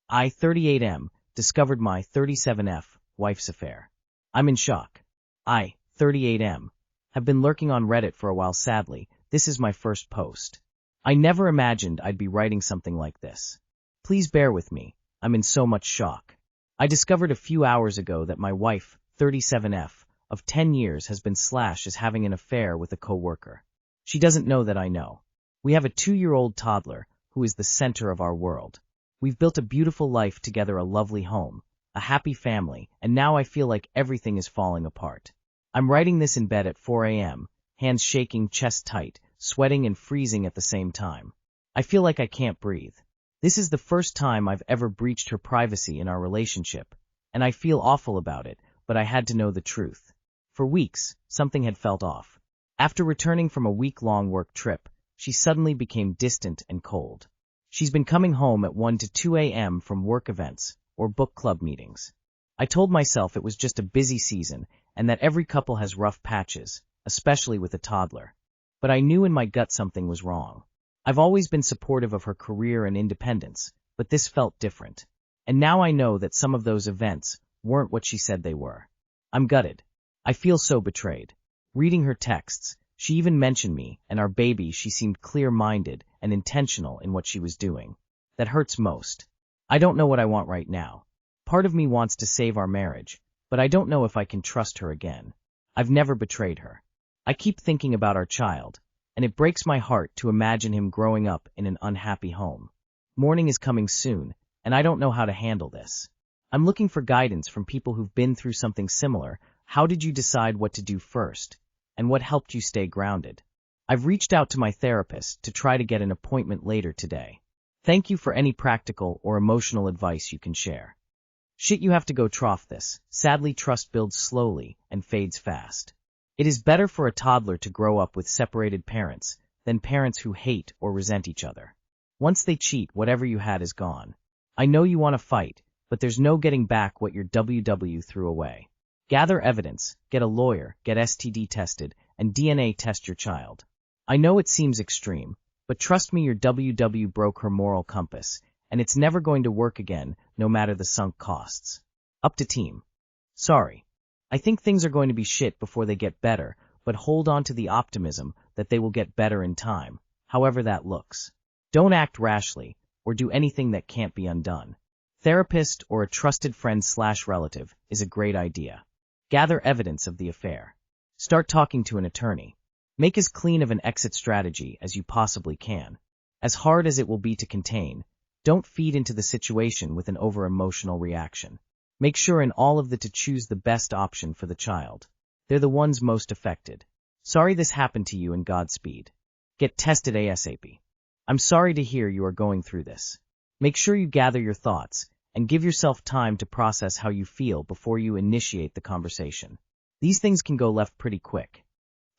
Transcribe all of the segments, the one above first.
I, 38M, discovered my 37F wife's affair. I'm in shock. I, 38M, have been lurking on Reddit for a while. Sadly, this is my first post. I never imagined I'd be writing something like this. Please bear with me, I'm in so much shock. I discovered a few hours ago that my wife, 37F, of 10 years has been slashed as having an affair with a co-worker. She doesn't know that I know. We have a 2-year-old toddler who is the center of our world. We've built a beautiful life together, a lovely home, a happy family, and now I feel like everything is falling apart. I'm writing this in bed at 4 a.m., hands shaking, chest tight, sweating and freezing at the same time. I feel like I can't breathe. This is the first time I've ever breached her privacy in our relationship, and I feel awful about it, but I had to know the truth. For weeks, something had felt off. After returning from a week-long work trip, she suddenly became distant and cold. She's been coming home at 1 to 2 a.m. from work events or book club meetings. I told myself it was just a busy season and that every couple has rough patches, especially with a toddler. But I knew in my gut something was wrong. I've always been supportive of her career and independence, but this felt different. And now I know that some of those events weren't what she said they were. I'm gutted. I feel so betrayed. Reading her texts, she even mentioned me and our baby. She seemed clear-minded and intentional in what she was doing. That hurts most. I don't know what I want right now. Part of me wants to save our marriage, but I don't know if I can trust her again. I've never betrayed her. I keep thinking about our child, and it breaks my heart to imagine him growing up in an unhappy home. Morning is coming soon, and I don't know how to handle this. I'm looking for guidance from people who've been through something similar. How did you decide what to do first? And what helped you stay grounded? I've reached out to my therapist to try to get an appointment later today. Thank you for any practical or emotional advice you can share. Shit, you have to go trough this. Sadly, trust builds slowly and fades fast. It is better for a toddler to grow up with separated parents than parents who hate or resent each other. Once they cheat, whatever you had is gone. I know you want to fight, but there's no getting back what your WW threw away. Gather evidence, get a lawyer, get STD tested, and DNA test your child. I know it seems extreme, but trust me, your WW broke her moral compass, and it's never going to work again, no matter the sunk costs. Up to team. Sorry. I think things are going to be shit before they get better, but hold on to the optimism that they will get better in time, however that looks. Don't act rashly, or do anything that can't be undone. Therapist or a trusted friend/relative is a great idea. Gather evidence of the affair. Start talking to an attorney. Make as clean of an exit strategy as you possibly can. As hard as it will be to contain, don't feed into the situation with an over-emotional reaction. Make sure in all of to choose the best option for the child. They're the ones most affected. Sorry this happened to you, and Godspeed. Get tested ASAP. I'm sorry to hear you are going through this. Make sure you gather your thoughts and give yourself time to process how you feel before you initiate the conversation. These things can go left pretty quick.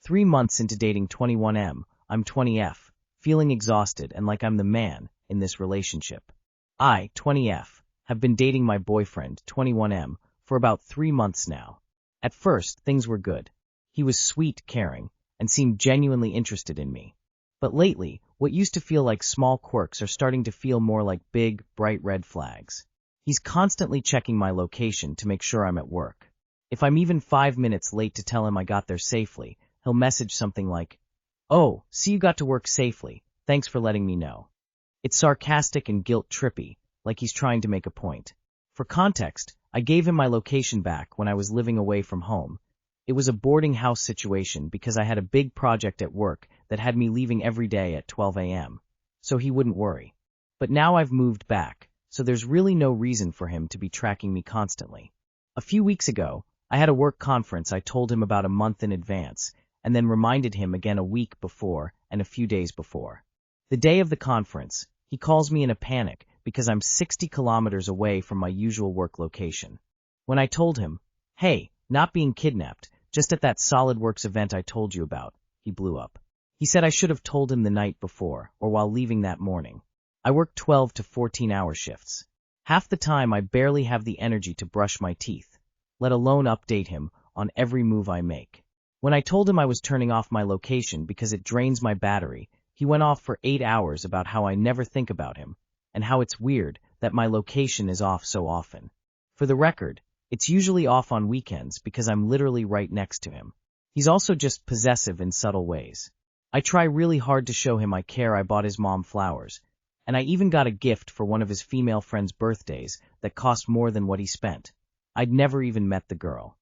3 months into dating 21M, I'm 20F, feeling exhausted and like I'm the man in this relationship. I, 20F, have been dating my boyfriend, 21M, for about 3 months now. At first, things were good. He was sweet, caring, and seemed genuinely interested in me. But lately, what used to feel like small quirks are starting to feel more like big, bright red flags. He's constantly checking my location to make sure I'm at work. If I'm even 5 minutes late to tell him I got there safely, he'll message something like, "Oh, see you got to work safely, thanks for letting me know." It's sarcastic and guilt-trippy, like he's trying to make a point. For context, I gave him my location back when I was living away from home. It was a boarding house situation because I had a big project at work that had me leaving every day at 12 a.m., so he wouldn't worry. But now I've moved back, so there's really no reason for him to be tracking me constantly. A few weeks ago, I had a work conference I told him about a month in advance, and then reminded him again a week before and a few days before. The day of the conference, he calls me in a panic because I'm 60 kilometers away from my usual work location. When I told him, "Hey, not being kidnapped, just at that SolidWorks event I told you about," he blew up. He said I should have told him the night before or while leaving that morning. I work 12 to 14-hour shifts. Half the time I barely have the energy to brush my teeth, let alone update him on every move I make. When I told him I was turning off my location because it drains my battery, he went off for 8 hours about how I never think about him and how it's weird that my location is off so often. For the record, it's usually off on weekends because I'm literally right next to him. He's also just possessive in subtle ways. I try really hard to show him I care. I bought his mom flowers, and I even got a gift for one of his female friends' birthdays that cost more than what he spent. I'd never even met the girl.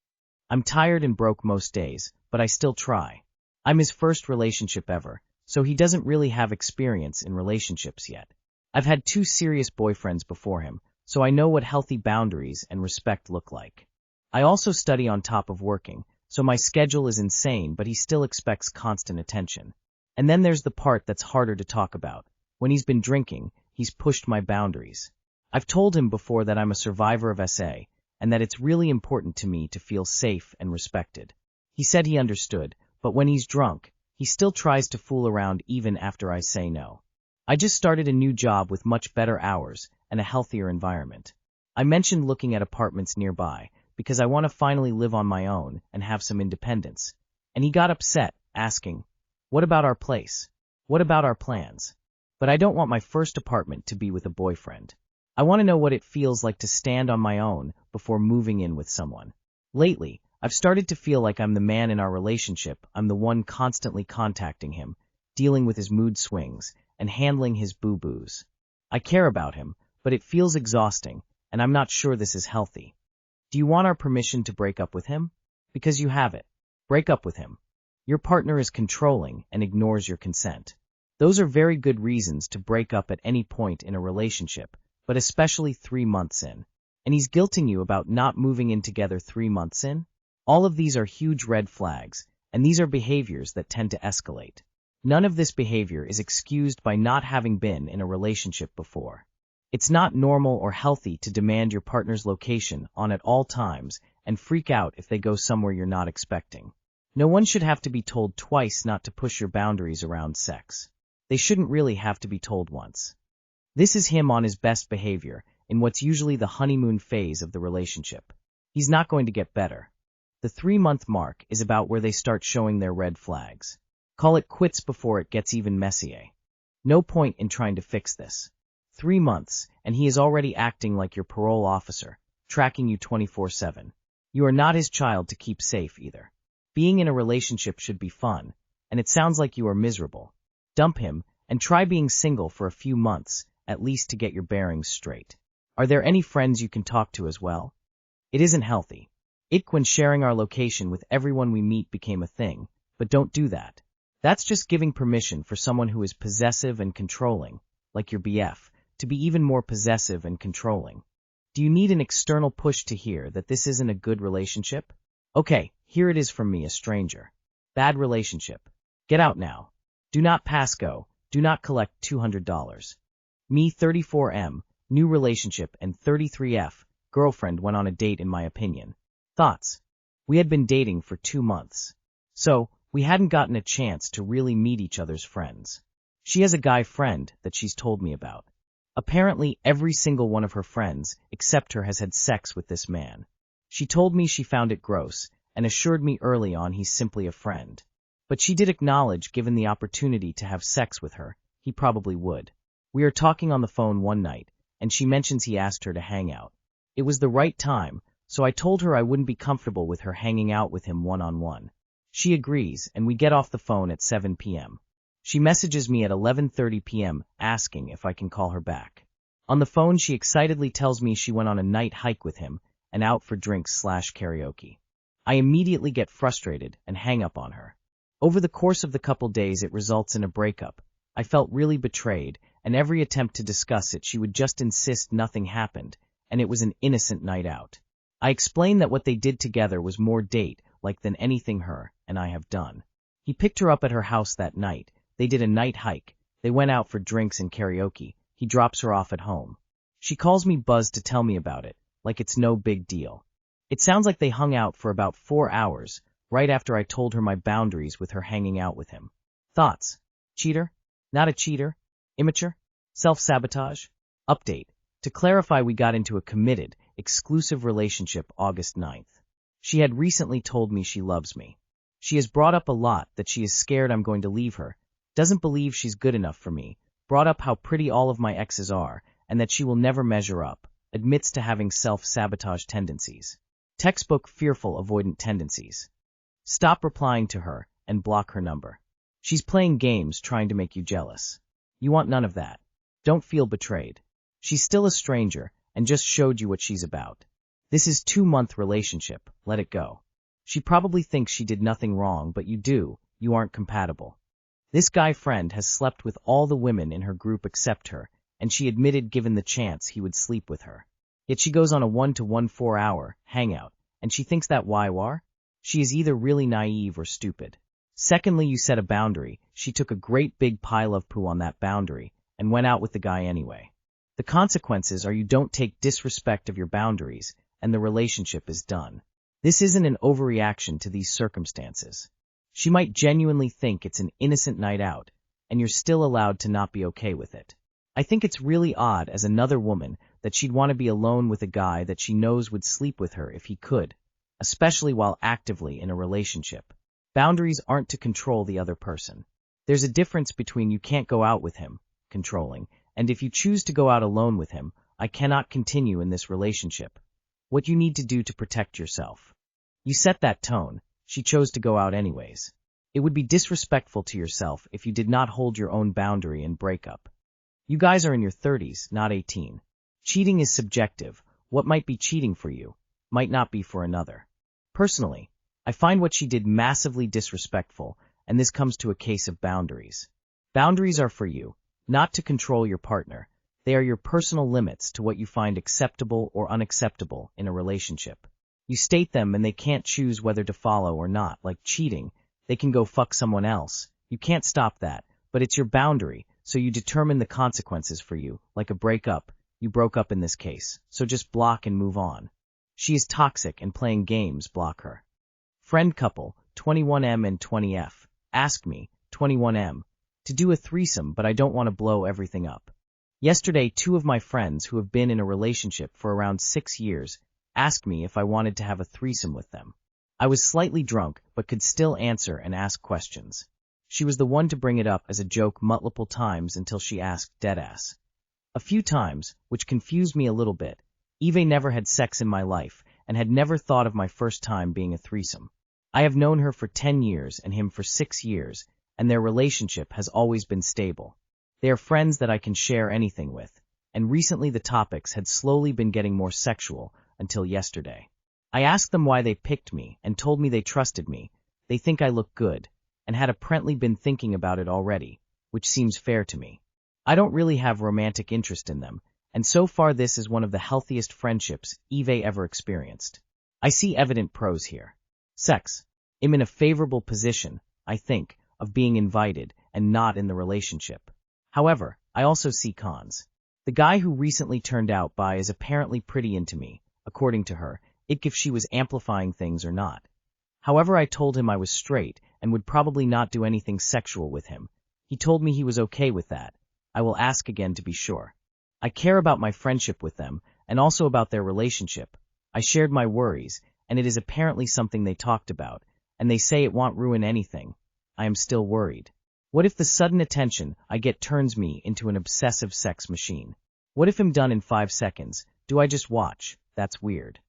I'm tired and broke most days, but I still try. I'm his first relationship ever, so he doesn't really have experience in relationships yet. I've had 2 serious boyfriends before him, so I know what healthy boundaries and respect look like. I also study on top of working, so my schedule is insane, but he still expects constant attention. And then there's the part that's harder to talk about. When he's been drinking, he's pushed my boundaries. I've told him before that I'm a survivor of SA, and that it's really important to me to feel safe and respected. He said he understood, but when he's drunk, he still tries to fool around even after I say no. I just started a new job with much better hours and a healthier environment. I mentioned looking at apartments nearby because I want to finally live on my own and have some independence. And he got upset, asking, "What about our place? What about our plans?" But I don't want my first apartment to be with a boyfriend. I want to know what it feels like to stand on my own before moving in with someone. Lately, I've started to feel like I'm the man in our relationship. I'm the one constantly contacting him, dealing with his mood swings, and handling his boo-boos. I care about him, but it feels exhausting, and I'm not sure this is healthy. Do you want our permission to break up with him? Because you have it. Break up with him. Your partner is controlling and ignores your consent. Those are very good reasons to break up at any point in a relationship, but especially 3 months in. And he's guilting you about not moving in together 3 months in? All of these are huge red flags, and these are behaviors that tend to escalate. None of this behavior is excused by not having been in a relationship before. It's not normal or healthy to demand your partner's location on at all times and freak out if they go somewhere you're not expecting. No one should have to be told twice not to push your boundaries around sex. They shouldn't really have to be told once. This is him on his best behavior in what's usually the honeymoon phase of the relationship. He's not going to get better. The 3-month mark is about where they start showing their red flags. Call it quits before it gets even messier. No point in trying to fix this. 3 months, and he is already acting like your parole officer, tracking you 24/7. You are not his child to keep safe either. Being in a relationship should be fun, and it sounds like you are miserable. Dump him, and try being single for a few months, at least to get your bearings straight. Are there any friends you can talk to as well? It isn't healthy. When sharing our location with everyone we meet became a thing, but don't do that. That's just giving permission for someone who is possessive and controlling, like your BF, to be even more possessive and controlling. Do you need an external push to hear that this isn't a good relationship? Okay, here it is from me, a stranger. Bad relationship. Get out now. Do not pass go. Do not collect $200. Me 34M, new relationship, and 33F, girlfriend went on a date in my opinion. Thoughts? We had been dating for 2 months. So, we hadn't gotten a chance to really meet each other's friends. She has a guy friend that she's told me about. Apparently, every single one of her friends, except her, has had sex with this man. She told me she found it gross, and assured me early on he's simply a friend. But she did acknowledge, given the opportunity to have sex with her, he probably would. We are talking on the phone one night, and she mentions he asked her to hang out. It was the right time, so I told her I wouldn't be comfortable with her hanging out with him one-on-one. She agrees, and we get off the phone at 7 p.m. She messages me at 11:30 p.m. asking if I can call her back. On the phone, she excitedly tells me she went on a night hike with him and out for drinks/karaoke. I immediately get frustrated and hang up on her. Over the course of the couple days, it results in a breakup. I felt really betrayed, and every attempt to discuss it, she would just insist nothing happened, and it was an innocent night out. I explained that what they did together was more date-like than anything her and I have done. He picked her up at her house that night. They did a night hike. They went out for drinks and karaoke. He drops her off at home. She calls me buzzed to tell me about it, like it's no big deal. It sounds like they hung out for about 4 hours, right after I told her my boundaries with her hanging out with him. Thoughts? Cheater? Not a cheater? Immature? Self-sabotage? Update. To clarify, we got into a committed, exclusive relationship August 9th. She had recently told me she loves me. She has brought up a lot that she is scared I'm going to leave her, doesn't believe she's good enough for me, brought up how pretty all of my exes are, and that she will never measure up, admits to having self-sabotage tendencies. Textbook fearful avoidant tendencies. Stop replying to her and block her number. She's playing games trying to make you jealous. You want none of that. Don't feel betrayed. She's still a stranger and just showed you what she's about. This is 2-month relationship. Let it go. She probably thinks she did nothing wrong, but you do. You aren't compatible. This guy friend has slept with all the women in her group except her, and she admitted given the chance he would sleep with her. Yet she goes on a 1-to-1 4-hour hangout, and she thinks that why? She is either really naive or stupid. Secondly, you set a boundary. She took a great big pile of poo on that boundary and went out with the guy anyway. The consequences are you don't take disrespect of your boundaries, and the relationship is done. This isn't an overreaction to these circumstances. She might genuinely think it's an innocent night out, and you're still allowed to not be okay with it. I think it's really odd as another woman that she'd want to be alone with a guy that she knows would sleep with her if he could, especially while actively in a relationship. Boundaries aren't to control the other person. There's a difference between you can't go out with him, controlling, and if you choose to go out alone with him, I cannot continue in this relationship. What you need to do to protect yourself. You set that tone. She chose to go out anyways. It would be disrespectful to yourself if you did not hold your own boundary and break up. You guys are in your 30s, not 18. Cheating is subjective. What might be cheating for you might not be for another. Personally, I find what she did massively disrespectful, and this comes to a case of boundaries. Boundaries are for you, not to control your partner. They are your personal limits to what you find acceptable or unacceptable in a relationship. You state them and they can't choose whether to follow or not, like cheating. They can go fuck someone else. You can't stop that, but it's your boundary, so you determine the consequences for you, like a breakup. You broke up in this case, so just block and move on. She is toxic and playing games, block her. Friend couple, 21M and 20F, ask me, 21M, to do a threesome, but I don't want to blow everything up. Yesterday, 2 of my friends who have been in a relationship for around 6 years asked me if I wanted to have a threesome with them. I was slightly drunk, but could still answer and ask questions. She was the one to bring it up as a joke multiple times until she asked deadass. A few times, which confused me a little bit. Eve never had sex in my life and had never thought of my first time being a threesome. I have known her for 10 years and him for 6 years, and their relationship has always been stable. They are friends that I can share anything with, and recently the topics had slowly been getting more sexual until yesterday. I asked them why they picked me and told me they trusted me. They think I look good, and had apparently been thinking about it already, which seems fair to me. I don't really have romantic interest in them, and so far this is one of the healthiest friendships Eve ever experienced. I see evident pros here. Sex. I'm in a favorable position, I think, of being invited and not in the relationship. However, I also see cons. The guy who recently turned out bi is apparently pretty into me, according to her, if she was amplifying things or not. However, I told him I was straight and would probably not do anything sexual with him. He told me he was okay with that. I will ask again to be sure. I care about my friendship with them and also about their relationship. I shared my worries, and it is apparently something they talked about, and they say it won't ruin anything. I am still worried. What if the sudden attention I get turns me into an obsessive sex machine? What if I'm done in 5 seconds? Do I just watch? That's weird.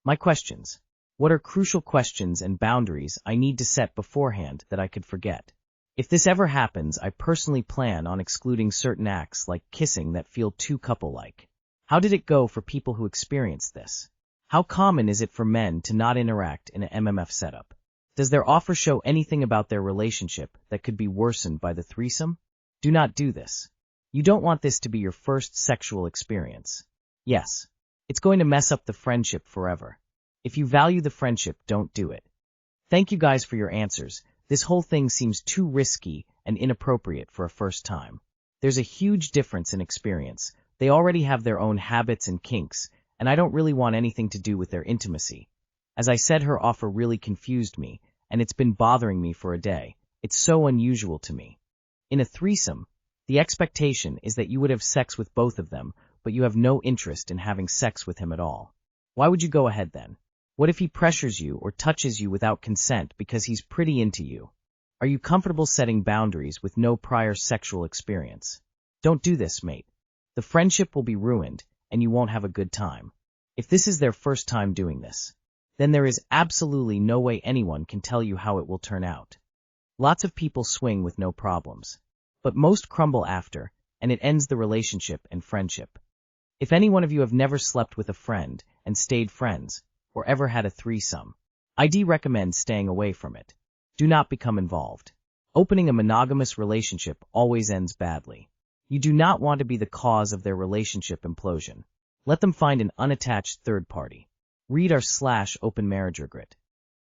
My questions. What are crucial questions and boundaries I need to set beforehand that I could forget? If this ever happens, I personally plan on excluding certain acts like kissing that feel too couple-like. How did it go for people who experienced this? How common is it for men to not interact in an MMF setup? Does their offer show anything about their relationship that could be worsened by the threesome? Do not do this. You don't want this to be your first sexual experience. Yes, it's going to mess up the friendship forever. If you value the friendship, don't do it. Thank you guys for your answers. This whole thing seems too risky and inappropriate for a first time. There's a huge difference in experience. They already have their own habits and kinks, and I don't really want anything to do with their intimacy. As I said, her offer really confused me, and it's been bothering me for a day. It's so unusual to me. In a threesome, the expectation is that you would have sex with both of them, but you have no interest in having sex with him at all. Why would you go ahead then? What if he pressures you or touches you without consent because he's pretty into you? Are you comfortable setting boundaries with no prior sexual experience? Don't do this, mate. The friendship will be ruined, and you won't have a good time. If this is their first time doing this, then there is absolutely no way anyone can tell you how it will turn out. Lots of people swing with no problems, but most crumble after, and it ends the relationship and friendship. If any one of you have never slept with a friend and stayed friends, or ever had a threesome, I'd recommend staying away from it. Do not become involved. Opening a monogamous relationship always ends badly. You do not want to be the cause of their relationship implosion. Let them find an unattached third party. Read our /open marriage regret.